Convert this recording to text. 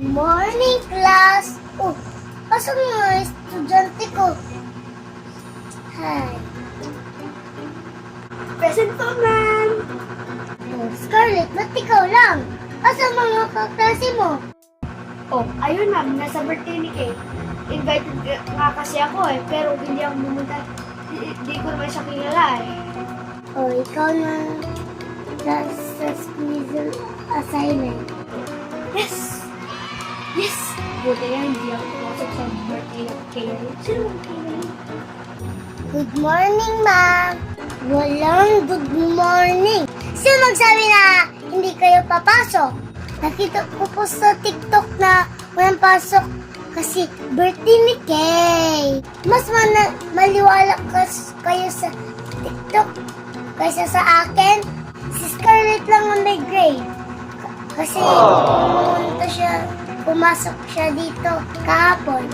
Morning, class! Oh, asan yung mga estudyante ko? Hi. Present po, ma'am. Oh, Scarlett, ba't ikaw lang? Asan mga kaklase mo? Oh, ayun ma'am, nasa birthday ni Kay. Invited nga kasi ako pero hindi ako pumunta. Di ko naman siya kilala Oh, ikaw na sa squeeze assignment. Yes! Yes! Buti nga hindi ako pumasok sa birthday ng Kay. Sino ang Kay? Good morning, ma'am. Walang good morning. Sino magsabi na hindi kayo papasok? Nakita ko po sa TikTok na walang pasok kasi birthday ni Kay. Mas maliwala kayo sa TikTok kaysa sa akin. Si Scarlett lang ang may grade. Kasi pumasok siya dito kahapon.